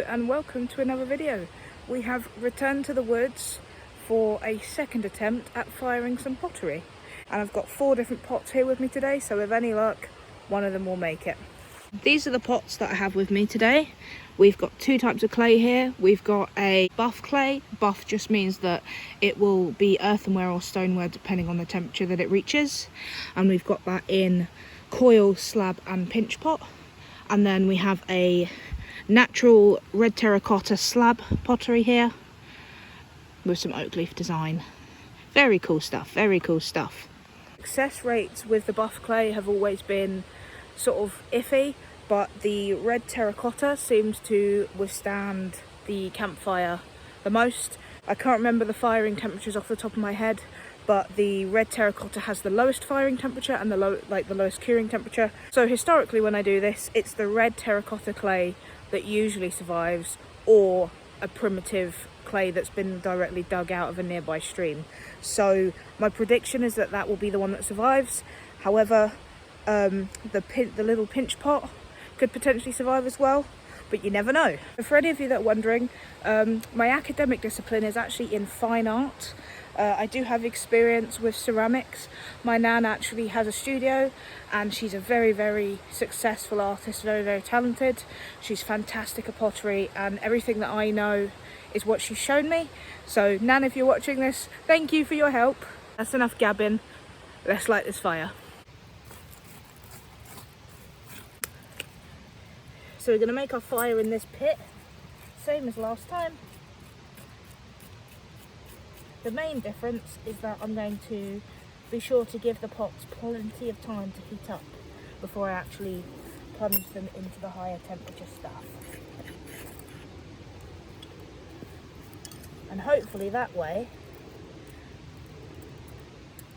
and welcome to another video. We have returned to the woods for a second attempt at firing some pottery, and I've got 4 different pots here with me today, so with any luck one of them will make it. These are the pots that I have with me today. We've got 2 types of clay here. We've got a buff clay. Buff just means that it will be earthenware or stoneware depending on the temperature that it reaches, and we've got that in coil, slab and pinch pot. And then we have a natural red terracotta slab pottery here with some oak leaf design. Very cool stuff, very cool stuff. Success rates with the buff clay have always been sort of iffy, but the red terracotta seems to withstand the campfire the most. I can't remember the firing temperatures off the top of my head, but the red terracotta has the lowest firing temperature and the lowest curing temperature. So historically when I do this, it's the red terracotta clay that usually survives, or a primitive clay that's been directly dug out of a nearby stream. So my prediction is that that will be the one that survives. However, the little pinch pot could potentially survive as well, but you never know. For any of you that are wondering, my academic discipline is actually in fine art. I do have experience with ceramics. My nan actually has a studio and she's a very, very successful artist, very, very talented. She's fantastic at pottery, and everything that I know is what she's shown me. So Nan, if you're watching this, thank you for your help. That's enough gabbing. Let's light this fire. So we're going to make our fire in this pit, same as last time. The main difference is that I'm going to be sure to give the pots plenty of time to heat up before I actually plunge them into the higher temperature stuff. And hopefully that way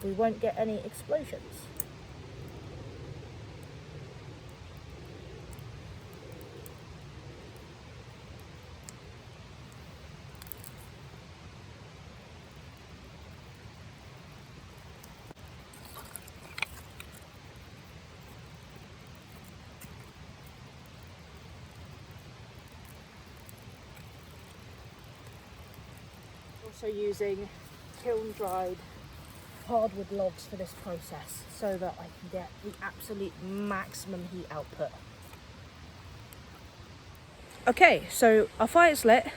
we won't get any explosions. Also using kiln dried hardwood logs for this process so that I can get the absolute maximum heat output. Okay, so our fire's lit.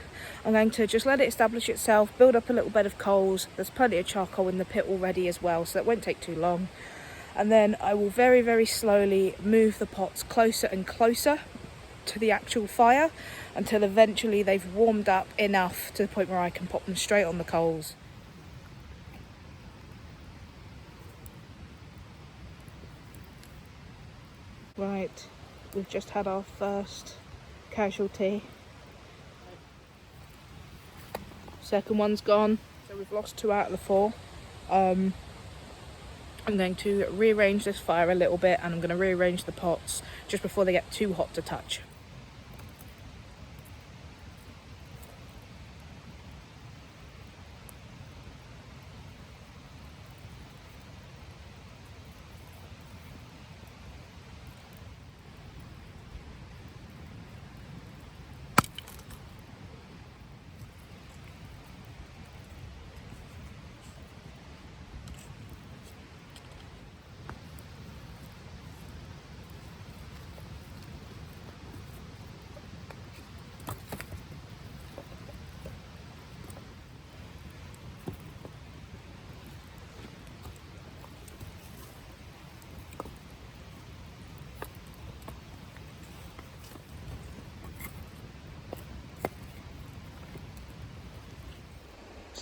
I'm going to just let it establish itself, build up a little bed of coals. There's plenty of charcoal in the pit already as well, so that won't take too long. And then I will very, very slowly move the pots closer and closer to the actual fire until eventually they've warmed up enough to the point where I can pop them straight on the coals. Right, we've just had our first casualty. Second one's gone, so we've lost 2 out of the 4. I'm going to rearrange this fire a little bit, and I'm going to rearrange the pots just before they get too hot to touch.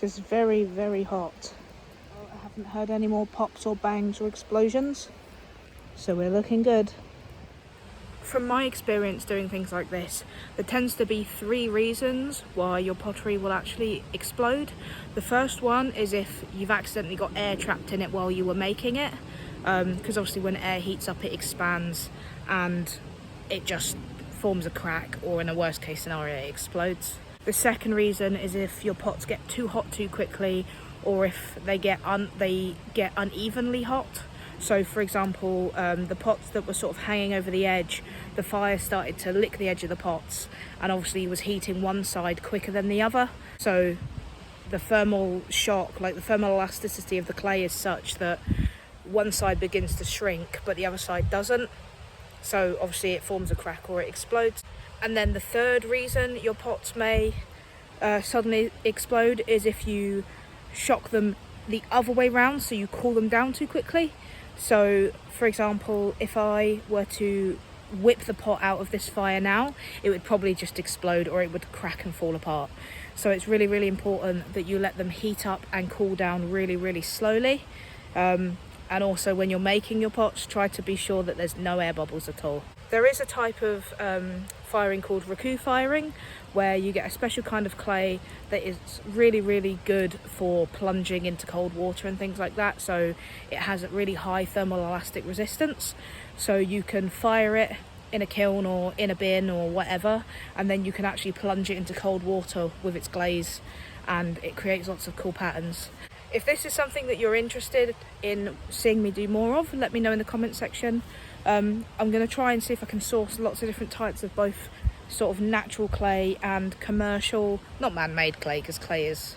This is very, very hot. I haven't heard any more pops or bangs or explosions, so we're looking good. From my experience doing things like this, there tends to be 3 reasons why your pottery will actually explode. The first one is if you've accidentally got air trapped in it while you were making it, because obviously when air heats up it expands and it just forms a crack, or in a worst case scenario it explodes. The second reason is if your pots get too hot too quickly, or if they get unevenly hot. So for example, the pots that were sort of hanging over the edge, the fire started to lick the edge of the pots, and obviously was heating one side quicker than the other. So the thermal shock, like the thermal elasticity of the clay, is such that one side begins to shrink but the other side doesn't. So obviously it forms a crack or it explodes. And then the third reason your pots may suddenly explode is if you shock them the other way round, so you cool them down too quickly. So for example, if I were to whip the pot out of this fire now, it would probably just explode, or it would crack and fall apart. So it's really, really important that you let them heat up and cool down really, really slowly. And also when you're making your pots, try to be sure that there's no air bubbles at all. There is a type of firing called raku firing, where you get a special kind of clay that is really, really good for plunging into cold water and things like that. So it has a really high thermal elastic resistance. So you can fire it in a kiln or in a bin or whatever, and then you can actually plunge it into cold water with its glaze, and it creates lots of cool patterns. If this is something that you're interested in seeing me do more of, let me know in the comment section. I'm going to try and see if I can source lots of different types of both sort of natural clay and commercial, not man-made clay because clay is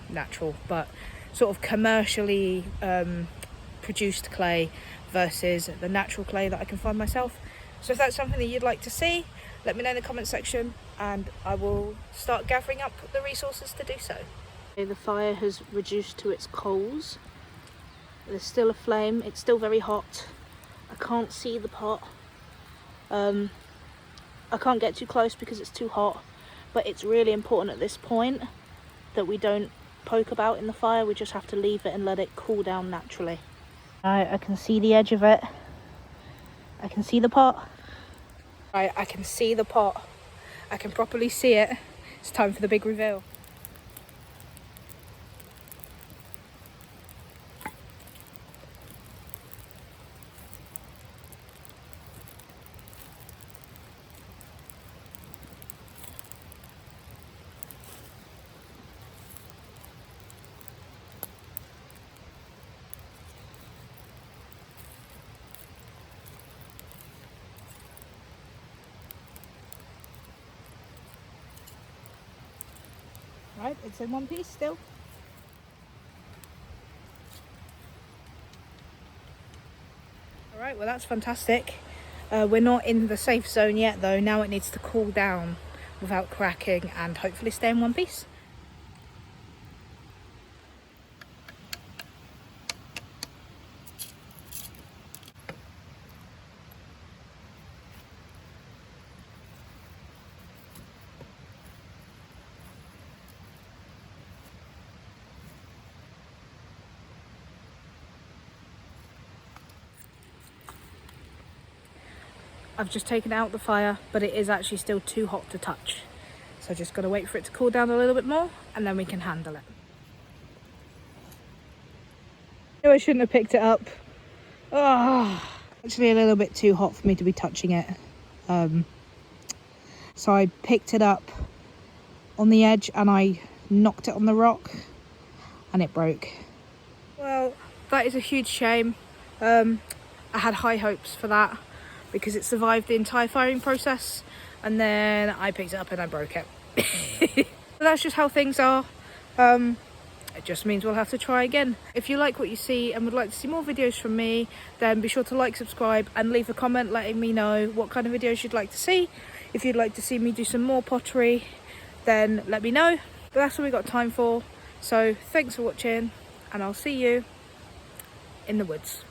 natural, but sort of commercially produced clay versus the natural clay that I can find myself. So if that's something that you'd like to see, let me know in the comment section and I will start gathering up the resources to do so. The fire has reduced to its coals. There's still a flame, it's still very hot. I can't see the pot. I can't get too close because it's too hot, but it's really important at this point that we don't poke about in the fire. We just have to leave it and let it cool down naturally. I can see the edge of it. I can see the pot. I can see the pot. I can properly see it. It's time for the big reveal. Right, it's in one piece still. Alright, well that's fantastic. We're not in the safe zone yet though. Now it needs to cool down without cracking and hopefully stay in one piece. I've just taken it out the fire, but it is actually still too hot to touch. So just got to wait for it to cool down a little bit more and then we can handle it. I shouldn't have picked it up. Oh, actually a little bit too hot for me to be touching it. So I picked it up on the edge and I knocked it on the rock and it broke. Well, that is a huge shame. I had high hopes for that, because it survived the entire firing process, and then I picked it up and I broke it. But that's just how things are. It just means we'll have to try again. If you like what you see and would like to see more videos from me, then be sure to like, subscribe and leave a comment letting me know what kind of videos you'd like to see. If you'd like to see me do some more pottery, then let me know. But that's all we got time for. So thanks for watching and I'll see you in the woods.